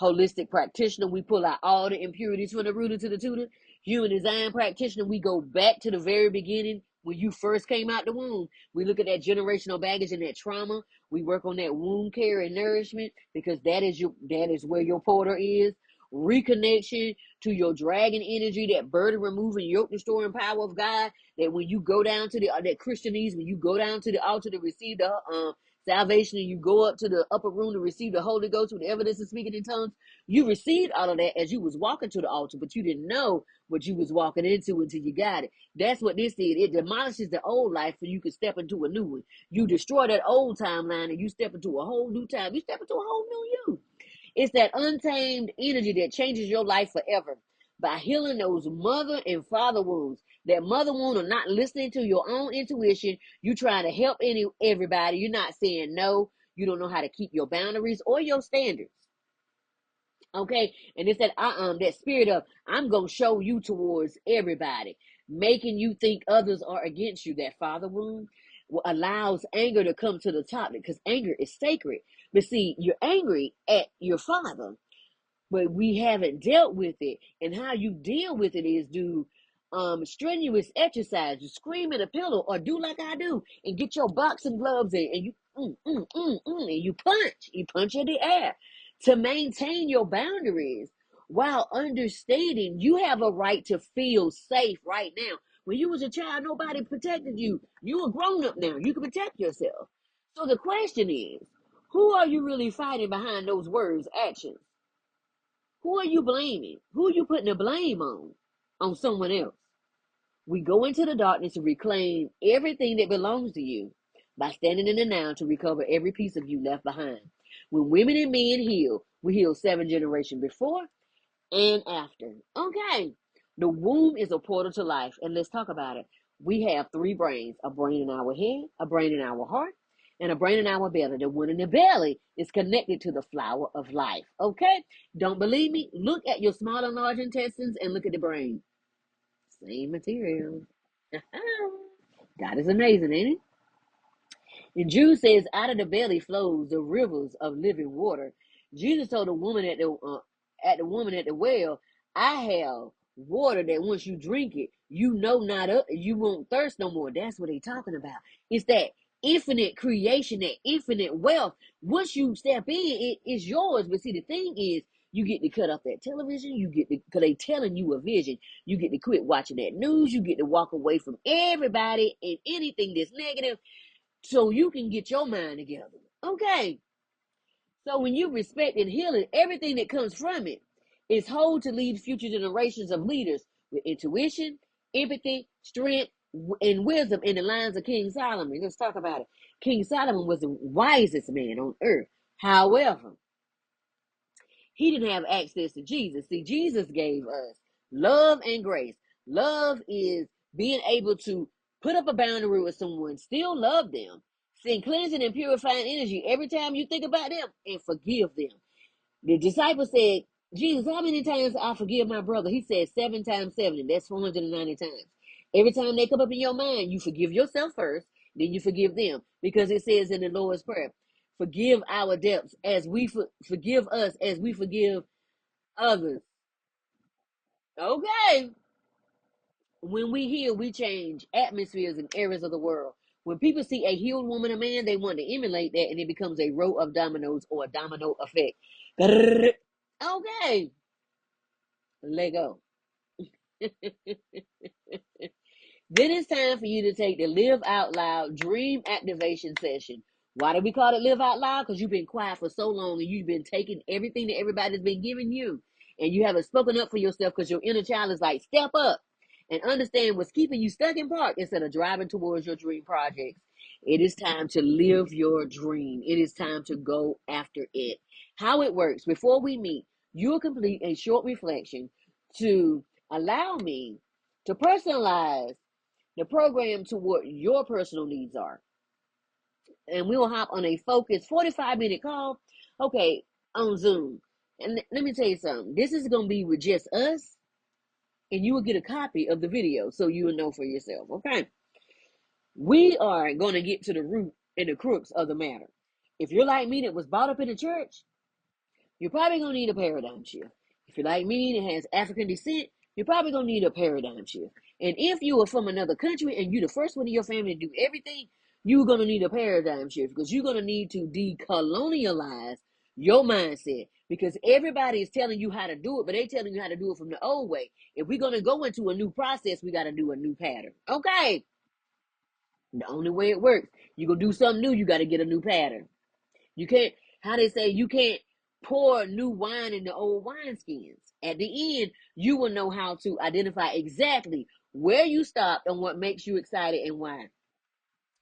holistic practitioner. We pull out all the impurities from the rooter to the tutor. Human design practitioner. We go back to the very beginning when you first came out the womb. We look at that generational baggage and that trauma. We work on that womb care and nourishment because that is where your portal is. Reconnection to your dragon energy, that burden removing, yoke restoring power of God. That when you go down to that Christianese, when you go down to the altar to receive the salvation and you go up to the upper room to receive the Holy Ghost with the evidence of speaking in tongues, you received all of that as you was walking to the altar, but you didn't know what you was walking into until you got it. That's what this did. It demolishes the old life so you can step into a new one. You destroy that old timeline and you step into a whole new time. You step into a whole new you. It's that untamed energy that changes your life forever by healing those mother and father wounds. That mother wound of not listening to your own intuition. You trying to help everybody. You're not saying no. You don't know how to keep your boundaries or your standards. Okay, and it's that spirit of I'm gonna show you towards everybody, making you think others are against you. That father wound allows anger to come to the top because anger is sacred. But see, you're angry at your father, but we haven't dealt with it. And how you deal with it is do strenuous exercise, you scream in a pillow, or do like I do and get your boxing gloves in and you and you punch in the air to maintain your boundaries while understanding you have a right to feel safe right now. When you was a child, nobody protected you. You a grown up now. You can protect yourself. So the question is, who are you really fighting behind those words, actions? Who are you blaming? Who are you putting the blame on? On someone else. We go into the darkness to reclaim everything that belongs to you by standing in the now to recover every piece of you left behind. When women and men heal, we heal 7 generations before and after. Okay. The womb is a portal to life, and let's talk about it. We have 3 brains: a brain in our head, a brain in our heart, and a brain in our belly. The one in the belly is connected to the flower of life. Okay? Don't believe me? Look at your small and large intestines and look at the brain. Same material. God is amazing, ain't it? And Jude says, out of the belly flows the rivers of living water. Jesus told the woman at the well, I have water that once you drink it, you won't thirst no more. That's what he's talking about. It's that infinite creation, that infinite wealth. Once you step in, it is yours. But see, the thing is, you get to cut off that television. You get to, because they telling you a vision. You get to quit watching that news. You get to walk away from everybody and anything that's negative so you can get your mind together. Okay. So when you respect and heal it, everything that comes from it is whole to lead future generations of leaders with intuition, empathy, strength, and wisdom in the lines of King Solomon. Let's talk about it. King Solomon was the wisest man on earth. However, he didn't have access to Jesus. See, Jesus gave us love and grace. Love is being able to put up a boundary with someone, still love them, send cleansing and purifying energy every time you think about them, and forgive them. The disciple said, Jesus, how many times I forgive my brother? He said 7 times 70. That's 490 times. Every time they come up in your mind, you forgive yourself first, then you forgive them. Because it says in the Lord's Prayer, forgive our debts as we forgive us as we forgive others. Okay. When we heal, we change atmospheres and areas of the world. When people see a healed woman or man, they want to emulate that, and it becomes a row of dominoes or a domino effect. Okay. Let go. Then it's time for you to take the Live Out Loud Dream Activation Session. Why do we call it Live Out Loud? Because you've been quiet for so long and you've been taking everything that everybody's been giving you. And you haven't spoken up for yourself because your inner child is like, step up and understand what's keeping you stuck in park instead of driving towards your dream projects. It is time to live your dream. It is time to go after it. How it works. Before we meet, you'll complete a short reflection to allow me to personalize the program to what your personal needs are. And we will hop on a focused 45-minute call, okay, on Zoom. And let me tell you something. This is going to be with just us, and you will get a copy of the video so you will know for yourself, okay? We are going to get to the root and the crux of the matter. If you're like me that was brought up in the church, you're probably going to need a paradigm shift. If you're like me that has African descent, you're probably going to need a paradigm shift. And if you are from another country and you're the first one in your family to do everything, you're going to need a paradigm shift because you're going to need to decolonialize your mindset because everybody is telling you how to do it, but they're telling you how to do it from the old way. If we're going to go into a new process, we got to do a new pattern. Okay. The only way it works, you're going to do something new, you got to get a new pattern. You can't, how they say, you can't pour new wine into old wineskins. At the end, you will know how to identify exactly where you stopped and what makes you excited and why.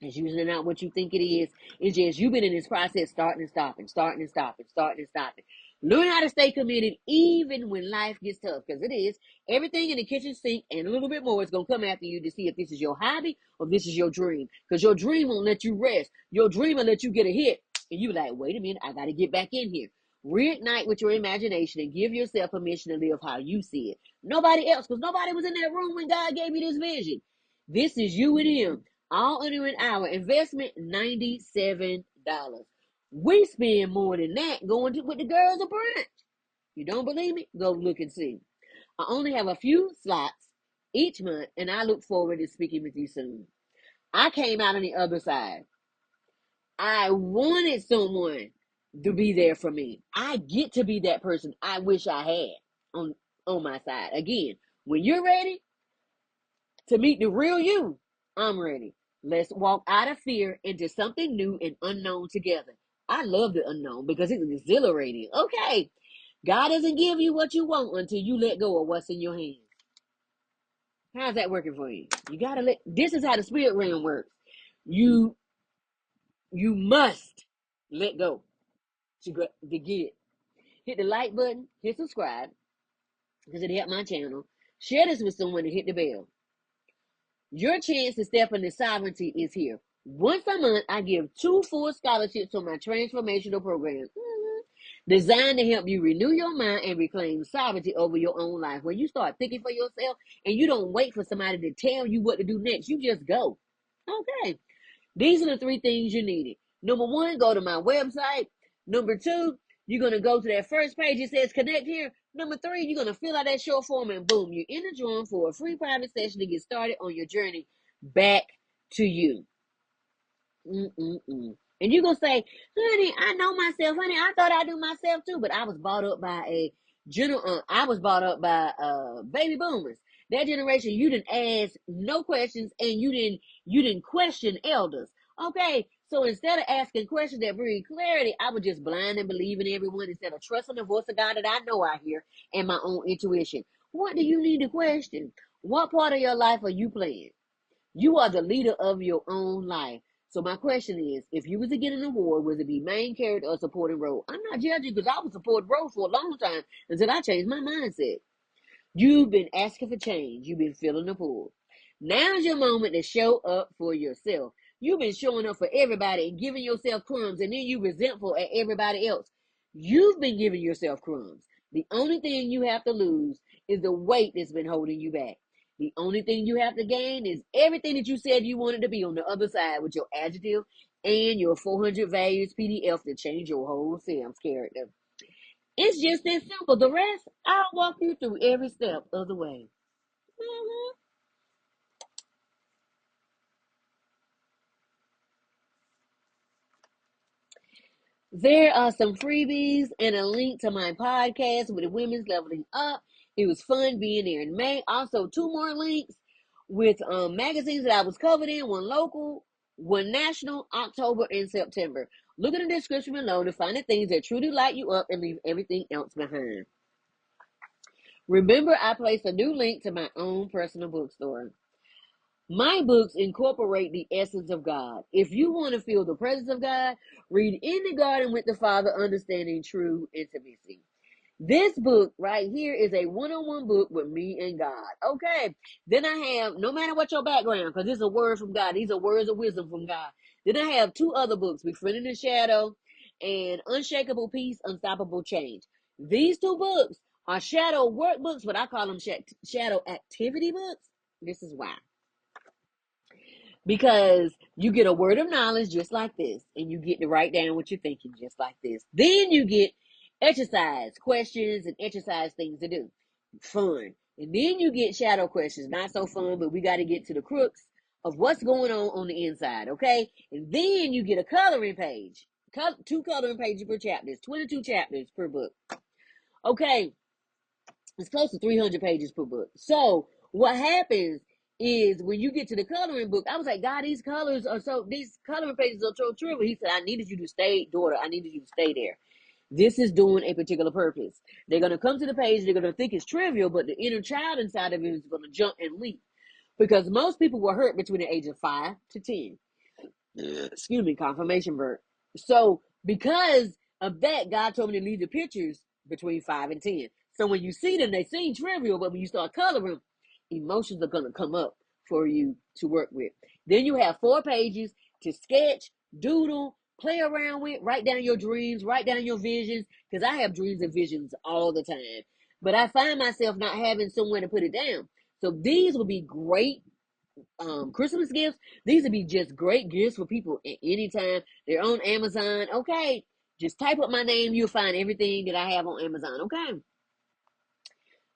It's usually not what you think it is. It's just you've been in this process starting and stopping, starting and stopping, starting and stopping. Learn how to stay committed even when life gets tough, because it is. Everything in the kitchen sink and a little bit more is going to come after you to see if this is your hobby or this is your dream. Because your dream won't let you rest. Your dream will let you get a hit. And you be like, wait a minute, I got to get back in here. Reignite with your imagination and give yourself permission to live how you see it. Nobody else, because nobody was in that room when God gave you this vision. This is you and him, all under an hour. Investment $97. We spend more than that going to with the girls a brunch. You don't believe me? Go look and see. I only have a few slots each month, and I look forward to speaking with you soon. I came out on the other side. I wanted someone to be there for me. I get to be that person I wish I had on my side. Again, when you're ready to meet the real you, I'm ready. Let's walk out of fear into something new and unknown together. I love the unknown because it's exhilarating. Okay, God doesn't give you what you want until you let go of what's in your hands. How's that working for you? You gotta let. This is how the spirit realm works. You you must let go to get it. Hit the like button, hit subscribe, because it helped my channel. Share this with someone and hit the bell. Your chance to step into sovereignty is here. Once a month, I give 2 full scholarships on my transformational program, designed to help you renew your mind and reclaim sovereignty over your own life. When you start thinking for yourself and you don't wait for somebody to tell you what to do next, you just go. Okay. These are the 3 things you needed. Number 1, go to my website. Number 2, you're going to go to that first page. It says connect here. Number 3, you're going to fill out that short form and boom, you're in the drawing for a free private session to get started on your journey back to you. And you're going to say, honey, I know myself. Honey, I thought I knew myself too, but I was brought up by I was brought up by baby boomers. That generation, you didn't ask no questions and you didn't question elders. Okay, so instead of asking questions that bring clarity, I would just blind and believe in everyone instead of trusting the voice of God that I know I hear and my own intuition. What do you need to question? What part of your life are you playing? You are the leader of your own life. So my question is, if you was to get an award, would it be main character or supporting role? I'm not judging because I was supporting role for a long time until I changed my mindset. You've been asking for change. You've been feeling the pull. Now's your moment to show up for yourself. You've been showing up for everybody and giving yourself crumbs, and then you resentful at everybody else. You've been giving yourself crumbs. The only thing you have to lose is the weight that's been holding you back. The only thing you have to gain is everything that you said you wanted to be on the other side with your adjective and your 400 values PDF to change your whole Sam's character. It's just that simple. The rest, I'll walk you through every step of the way. There are some freebies and a link to my podcast with the Women's Leveling Up. It was fun being there in May. Also, 2 more links with magazines that I was covered in, one local, one national, October and September. Look in the description below to find the things that truly light you up and leave everything else behind. Remember, I placed a new link to my own personal bookstore. My books incorporate the essence of God. If you want to feel the presence of God, read In the Garden with the Father, Understanding True Intimacy. This book right here is a one-on-one book with me and God. Okay. Then I have, no matter what your background, because this is a word from God. These are words of wisdom from God. Then I have 2 other books, Befriending the Shadow and Unshakable Peace, Unstoppable Change. These 2 books are shadow workbooks, but I call them shadow activity books. This is why. Because you get a word of knowledge just like this, and you get to write down what you're thinking just like this. Then you get exercise questions and exercise things to do. Fun. And then you get shadow questions. Not so fun, but we got to get to the crux of what's going on the inside, okay? And then you get a coloring page. 2 coloring pages per chapter. It's 22 chapters per book. Okay. It's close to 300 pages per book. So what happens is when you get to the coloring book, I was like, God, these coloring pages are so trivial. He said, I needed you to stay, daughter. I needed you to stay there. This is doing a particular purpose. They're going to come to the page. They're going to think it's trivial, but the inner child inside of it is going to jump and leap because most people were hurt between the age of 5 to 10. Excuse me, confirmation verb. So because of that, God told me to leave the pictures between 5 and 10. So when you see them, they seem trivial, but when you start coloring, emotions are going to come up for you to work with. Then you have 4 pages to sketch, doodle, play around with, write down your dreams, write down your visions, because I have dreams and visions all the time. But I find myself not having somewhere to put it down. So these will be great Christmas gifts. These would be just great gifts for people at any time. They're on Amazon. Okay. Just type up my name. You'll find everything that I have on Amazon. Okay.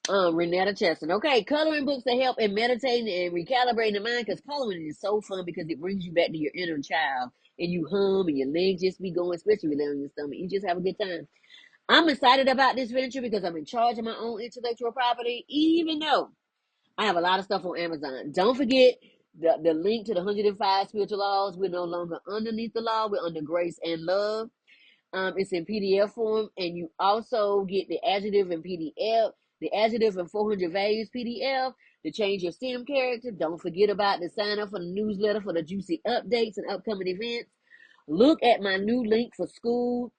Renetta Cheston. Okay, coloring books to help in meditating and recalibrating the mind, because coloring is so fun because it brings you back to your inner child, and you hum and your legs just be going, especially with it on your stomach. You just have a good time. I'm excited about this venture because I'm in charge of my own intellectual property, even though I have a lot of stuff on Amazon. Don't forget the link to the 105 spiritual laws. We're no longer underneath the law. We're under grace and love. It's in PDF form, and you also get the adjective in PDF, the adjective and 400 values PDF to change your STEM character. Don't forget about the sign up for the newsletter for the juicy updates and upcoming events. Look at my new link for school.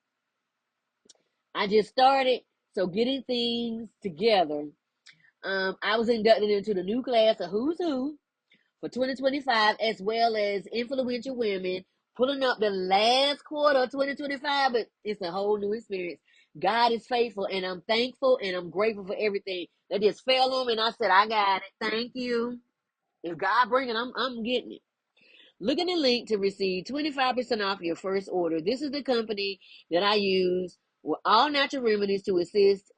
I just started, so getting things together. I was inducted into the new class of Who's Who for 2025, as well as influential women, pulling up the last quarter of 2025, but it's a whole new experience. God is faithful, and I'm thankful, and I'm grateful for everything that just fell on me, and I said, I got it. Thank you. If God bring it, I'm getting it. Look at the link to receive 25% off your first order. This is the company that I use with all natural remedies to assist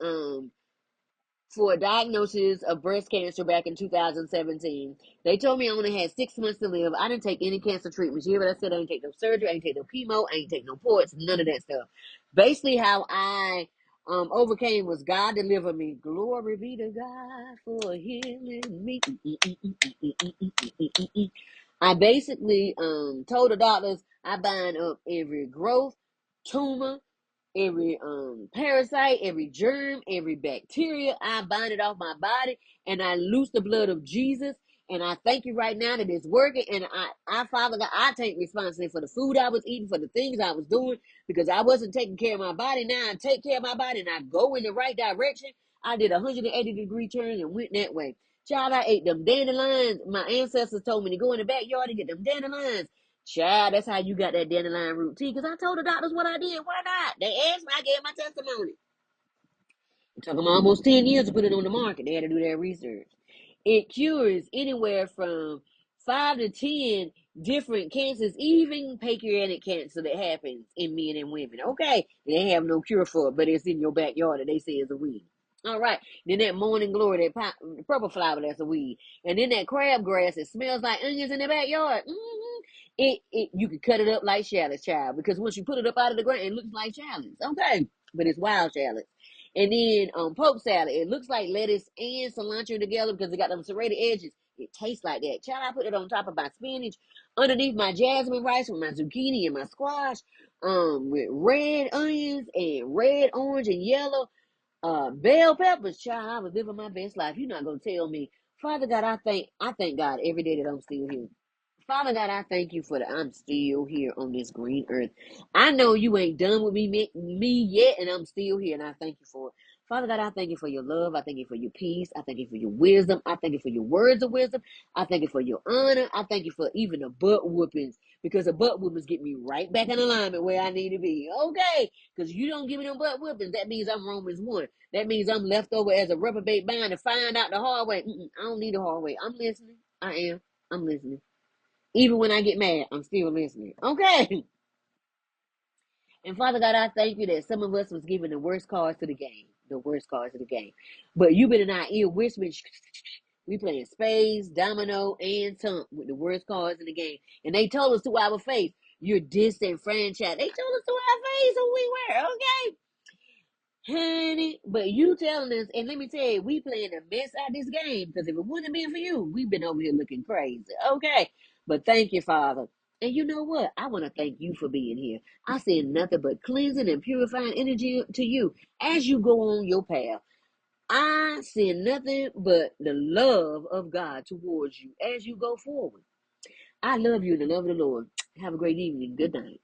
for a diagnosis of breast cancer back in 2017. They told me I only had 6 months to live. I didn't take any cancer treatments. You hear what I said? I didn't take no surgery. I didn't take no chemo. I didn't take no ports. None of that stuff. Basically, how I overcame was God delivered me. Glory be to God for healing me. I basically told the doctors I bind up every growth, tumor, every parasite, every germ, every bacteria. I bind it off my body, and I loose the blood of Jesus. And I thank you right now that it's working. And Father God, I take responsibility for the food I was eating, for the things I was doing, because I wasn't taking care of my body. Now I take care of my body, and I go in the right direction. I did a 180-degree turn and went that way. Child, I ate them dandelions. My ancestors told me to go in the backyard and get them dandelions. Child, that's how you got that dandelion root tea. Because I told the doctors what I did. Why not? They asked me. I gave my testimony. It took them almost 10 years to put it on the market. They had to do their research. It cures anywhere from 5 to 10 different cancers, even pancreatic cancer that happens in men and women. Okay, they have no cure for it, but it's in your backyard, and they say it's a weed. All right, then that morning glory, that purple flower, that's a weed, and then that crabgrass, it smells like onions in the backyard. You can cut it up like shallots, child, because once you put it up out of the ground, it looks like shallots. Okay, but it's wild shallots. And then poke salad, it looks like lettuce and cilantro together because it got them serrated edges. It tastes like that. Child, I put it on top of my spinach, underneath my jasmine rice with my zucchini and my squash, with red onions and red, orange, and yellow bell peppers. Child, I was living my best life. You're not gonna tell me, Father God, I thank God every day that I'm still here. Father God, I thank you for that I'm still here on this green earth. I know you ain't done with me yet, and I'm still here, and I thank you for it. Father God, I thank you for your love. I thank you for your peace. I thank you for your wisdom. I thank you for your words of wisdom. I thank you for your honor. I thank you for even the butt whoopings, because the butt whoopings get me right back in alignment where I need to be. Okay, because you don't give me no butt whoopings, that means I'm Romans 1. That means I'm left over as a reprobate mind to find out the hard way. I don't need a hard way. I'm listening. I am. I'm listening. Even when I get mad, I'm still listening. Okay. And Father God, I thank you that some of us was given the worst cards to the game. The worst cards to the game. But you've been in our ear whispering. We playing spades, domino, and tump with the worst cards in the game. And they told us to our face, you're disenfranchised. They told us to our face who we were. Okay. Honey, but you telling us, and let me tell you, we playing a mess out this game, because if it wouldn't have been for you, we've been over here looking crazy. Okay, but thank you, Father. And you know what? I want to thank you for being here. I send nothing but cleansing and purifying energy to you as you go on your path. I send nothing but the love of God towards you as you go forward. I love you in the love of the Lord. Have a great evening. Good night.